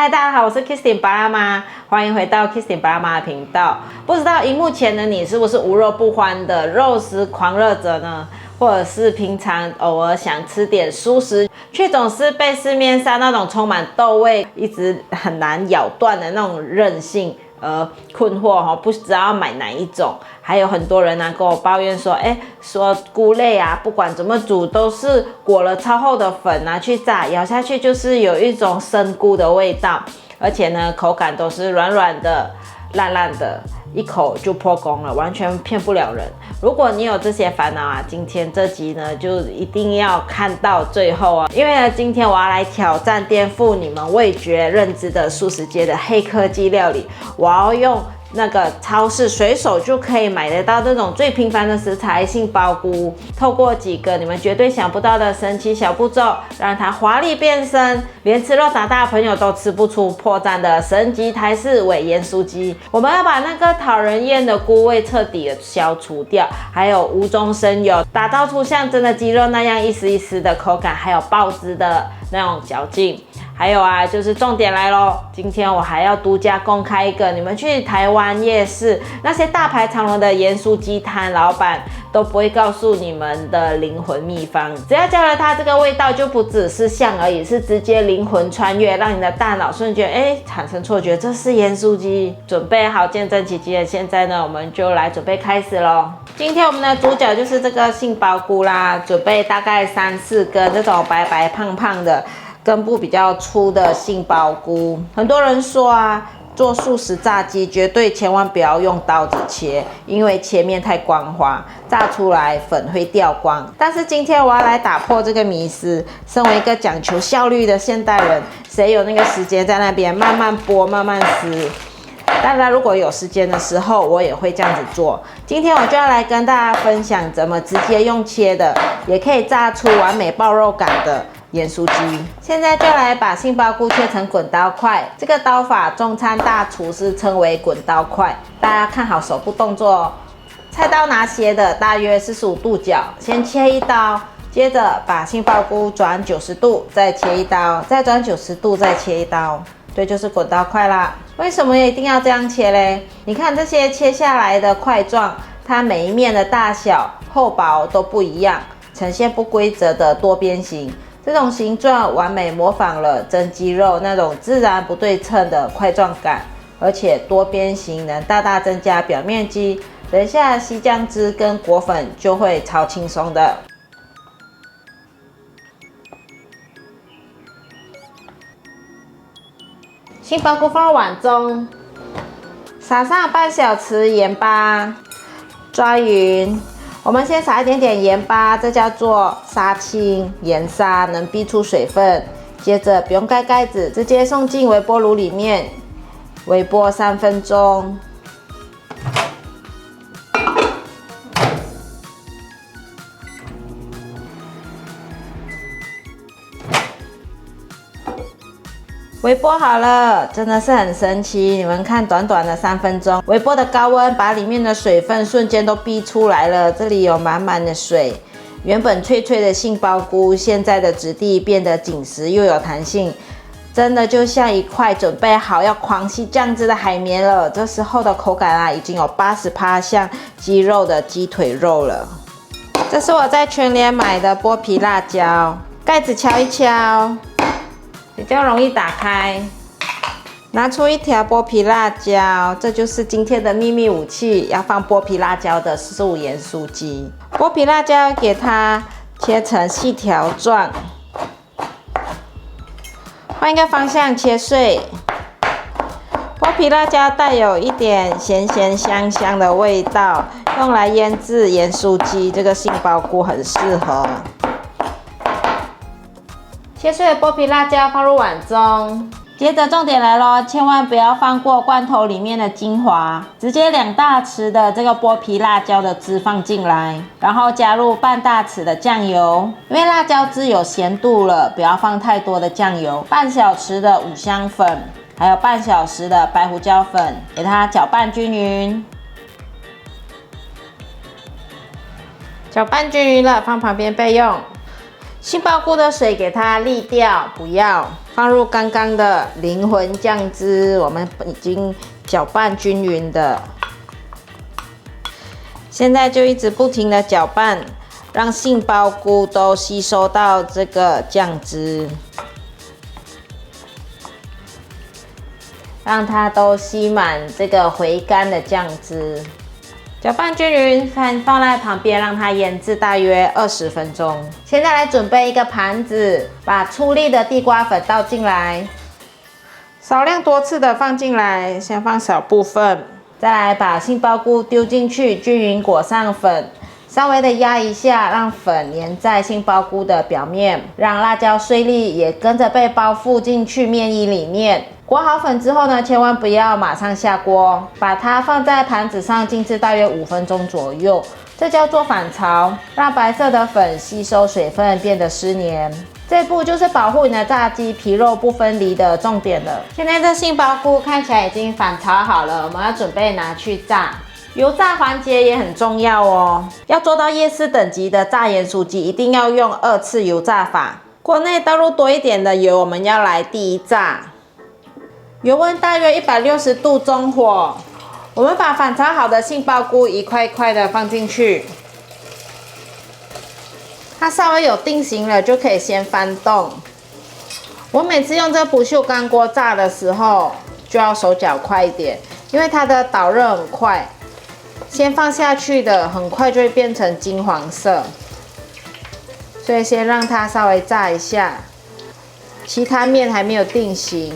嗨，大家好，我是 Kissing 巴拉媽，歡迎回到 Kissing 巴拉媽的頻道。不知道熒幕前的你是不是無肉不歡的肉食狂熱者呢？或者是平常偶爾想吃點蔬食，卻總是被市面上那種充滿豆味、一直很難咬斷的那種韌性困惑不知道要買哪一種。還有很多人跟我抱怨說，說菇類啊，不管怎麼煮都是裹了超厚的粉去炸，咬下去就是有一種生菇的味道，而且呢口感都是軟軟的、爛爛的，一口就破功了，完全騙不了人。如果你有這些煩惱今天這集呢就一定要看到最後因為呢今天我要來挑戰顛覆你們味覺認知的素食界的黑科技料理，我要用那個超市隨手就可以買得到這種最平凡的食材杏鮑菇，透過幾個你們絕對想不到的神奇小步驟，讓它華麗變身，連吃肉長大的朋友都吃不出破綻的神級台式偽鹽酥雞。我們要把那個討人厭的菇味徹底的消除掉，還有無中生有，打造出像真的雞肉那樣一絲一絲的口感，還有爆汁的那種嚼勁。還有就是重點來咯，今天我還要獨家公開一個，你們去台灣夜市那些大排長龍的鹽酥雞攤老闆都不會告訴你們的靈魂秘方，只要加了它，這個味道就不只是像而已，是直接靈魂穿越，讓你的大腦瞬間產生錯覺，這是鹽酥雞。準備好見證奇蹟了，現在呢我們就來準備開始咯。今天我們的主角就是這個杏鮑菇啦，準備大概3-4根這種白白胖胖的根部比較粗的杏鮑菇。很多人說做素食炸雞絕對千萬不要用刀子切，因為切面太光滑，炸出來粉會掉光。但是今天我要來打破這個迷思，身為一個講求效率的現代人，誰有那個時間在那邊慢慢剝慢慢撕？當然如果有時間的時候我也會這樣子做。今天我就要來跟大家分享怎麼直接用切的也可以炸出完美爆肉感的鹽酥雞。現在就來把杏鮑菇切成滾刀塊，這個刀法中餐大廚師稱為滾刀塊，大家看好手部動作哦。菜刀拿斜的大約45度角，先切一刀，接着把杏鮑菇轉90度，再切一刀，再轉90度，再切一刀，這就是滾刀塊啦。為什麼一定要這樣切嘞？你看這些切下來的塊狀，它每一面的大小、厚薄都不一樣，呈現不規則的多邊形。這種形狀完美模仿了蒸雞肉那種自然不對稱的塊狀感，而且多邊形能大大增加表面積。等一下吸醬汁跟裹粉就會超輕鬆的。杏鮑菇放入碗中，撒上半小匙鹽巴，抓勻。我們先撒一點點鹽巴，這叫做殺青鹽沙，能逼出水分。接着不用蓋蓋子，直接送進微波爐裡面，微波3分鐘。微波好了，真的是很神奇。你們看，短短的3分鐘，微波的高溫把裡面的水分瞬間都逼出來了。這裡有滿滿的水，原本脆脆的杏鮑菇，現在的質地變得緊實又有彈性，真的就像一塊準備好要狂吸醬汁的海綿了。這時候的口感已經有80%像雞肉的雞腿肉了。這是我在全聯買的剝皮辣椒，蓋子敲一敲，比較容易打開，拿出一條剝皮辣椒，這就是今天的秘密武器，要放剝皮辣椒的素鹽酥雞。剝皮辣椒給它切成細條狀，換一個方向切碎。剝皮辣椒帶有一點鹹鹹香香的味道，用來醃製鹽酥雞，這個杏鮑菇很適合。切碎的剝皮辣椒放入碗中，接着重點來咯，千萬不要放過罐頭裡面的精華，直接2大匙的這個剝皮辣椒的汁放進來，然後加入半大匙的醬油，因為辣椒汁有鹹度了，不要放太多的醬油，半小匙的五香粉，還有半小匙的白胡椒粉，給它攪拌均勻。攪拌均勻了，放旁邊備用。杏鮑菇的水給它瀝掉，不要放入剛剛的靈魂醬汁，我們已經攪拌均勻的。現在就一直不停的攪拌，讓杏鮑菇都吸收到這個醬汁。讓它都吸滿這個回甘的醬汁，攪拌均勻，放在旁邊讓它醃製大約20分鐘。現在來準備一個盤子，把粗粒的地瓜粉倒進來，少量多次的放進來，先放小部分，再來把杏鮑菇丟進去，均勻裹上粉，稍微的壓一下，讓粉粘在杏鮑菇的表面，讓辣椒碎粒也跟着被包覆進去麵衣裡面。裹好粉之後呢，千萬不要馬上下鍋，把它放在盤子上靜置大約5分鐘左右，這叫做反潮，讓白色的粉吸收水分，變得濕黏。這一步就是保護你的炸雞皮肉不分離的重點了。現在這杏鮑菇看起來已經反潮好了，我們要準備拿去炸。油炸環節也很重要哦，要做到夜市等級的炸鹽酥雞，一定要用2次油炸法。鍋內倒入多一點的油，我們要來第一炸。油溫大約160度中火，我們把反炒好的杏鮑菇一塊一塊的放進去，它稍微有定型了，就可以先翻動。我每次用這不鏽鋼鍋炸的時候，就要手腳快一點，因為它的導熱很快，先放下去的很快就會變成金黃色，所以先讓它稍微炸一下。其他面還沒有定型。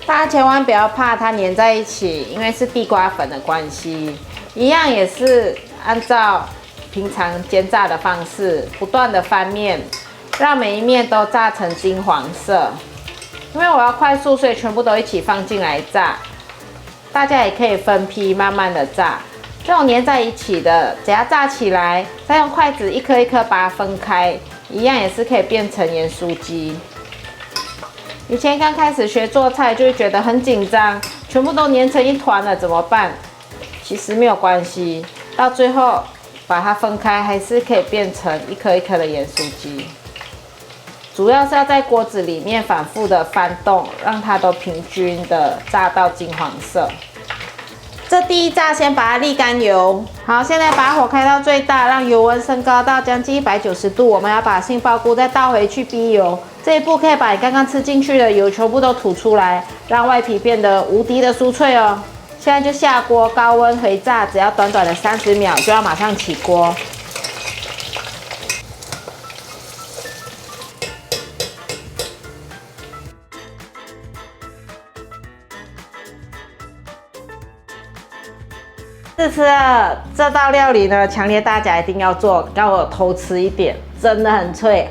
大家千萬不要怕它粘在一起，因為是地瓜粉的關係。一樣也是按照平常煎炸的方式，不斷的翻面，讓每一面都炸成金黃色。因為我要快速，所以全部都一起放進來炸。大家也可以分批慢慢的炸。這種粘在一起的，只要炸起來，再用筷子一顆一顆把它分開，一樣也是可以變成鹽酥雞。以前剛開始學做菜，就會覺得很緊張，全部都粘成一團了，怎麼辦？其實沒有關係，到最後把它分開，還是可以變成一顆一顆的鹽酥雞。主要是要在鍋子裡面反覆的翻動，讓它都平均的炸到金黃色。這第一炸先把它瀝乾油，好，現在把火開到最大，讓油溫升高到將近190度。我們要把杏鮑菇再倒回去逼油，這一步可以把你剛剛吃進去的油全部都吐出來，讓外皮變得無敵的酥脆哦。現在就下鍋高溫回炸，只要短短的30秒就要馬上起鍋。试吃了這道料理呢，強烈大家一定要做，讓我偷吃一點，真的很脆，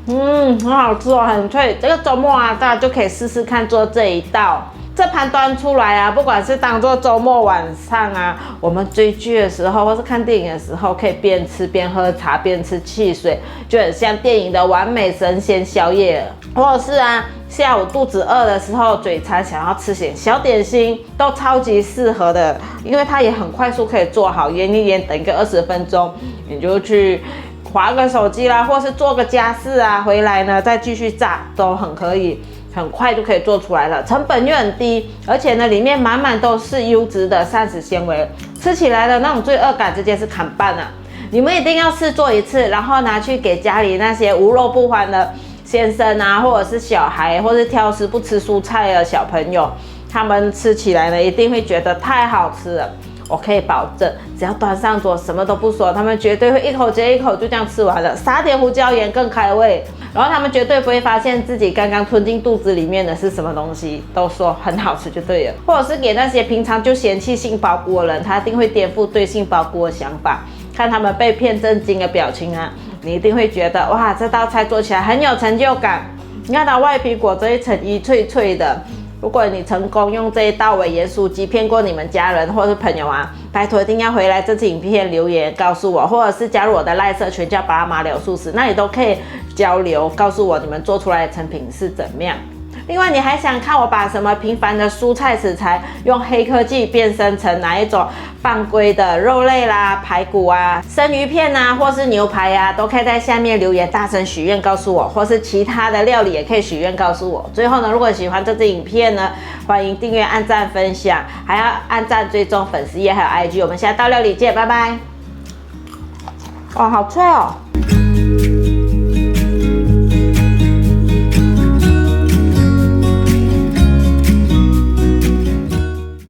很好吃哦，很脆。這個周末啊，大家就可以試試看做這一道。這盤端出來啊，不管是當做周末晚上啊，我們追劇的時候，或是看電影的時候，可以邊吃邊喝茶，邊吃汽水，就很像電影的完美神仙宵夜了。或者是啊，下午肚子餓的時候，嘴饞想要吃點小點心，都超級適合的，因為它也很快速可以做好，醃一醃，等一個20分鐘，你就去滑個手機啦，或是做個家事啊，回來呢再繼續炸，都很可以。很快就可以做出來了，成本又很低，而且呢，裡面滿滿都是優質的膳食纖維，吃起來的那種罪惡感直接是砍半啊！你們一定要試做一次，然後拿去給家裡那些無肉不歡的先生啊，或者是小孩，或是挑食不吃蔬菜的小朋友，他們吃起來呢，一定會覺得太好吃了。我可以保證，只要端上桌，什麼都不說，他們絕對會一口接一口就這樣吃完了，撒點胡椒鹽更開胃。然後他們絕對不會發現自己剛剛吞進肚子裡面的是什麼東西，都說很好吃就對了。或者是給那些平常就嫌棄杏鮑菇的人，他一定會顛覆對杏鮑菇的想法，看他們被騙震驚的表情啊，你一定會覺得哇，這道菜做起來很有成就感。你看它外皮裹着一層衣脆脆的。如果你成功用這一道偽鹽酥雞騙過你們家人或是朋友啊，拜託一定要回來這支影片留言告訴我，或者是加入我的賴社群叫巴拉馬聊素食，那裡都可以交流，告訴我你們做出來的成品是怎麼樣。另外，你還想看我把什麼平凡的蔬菜食材用黑科技變身成哪一種犯規的肉類啦、排骨啊、生魚片啊，或是牛排啊，都可以在下面留言大聲許願告訴我，或是其他的料理也可以許願告訴我。最後呢，如果喜歡這支影片呢，歡迎訂閱、按讚、分享，還要按讚追蹤粉絲頁還有 IG。我們下道料理見，拜拜。哇，好脆哦！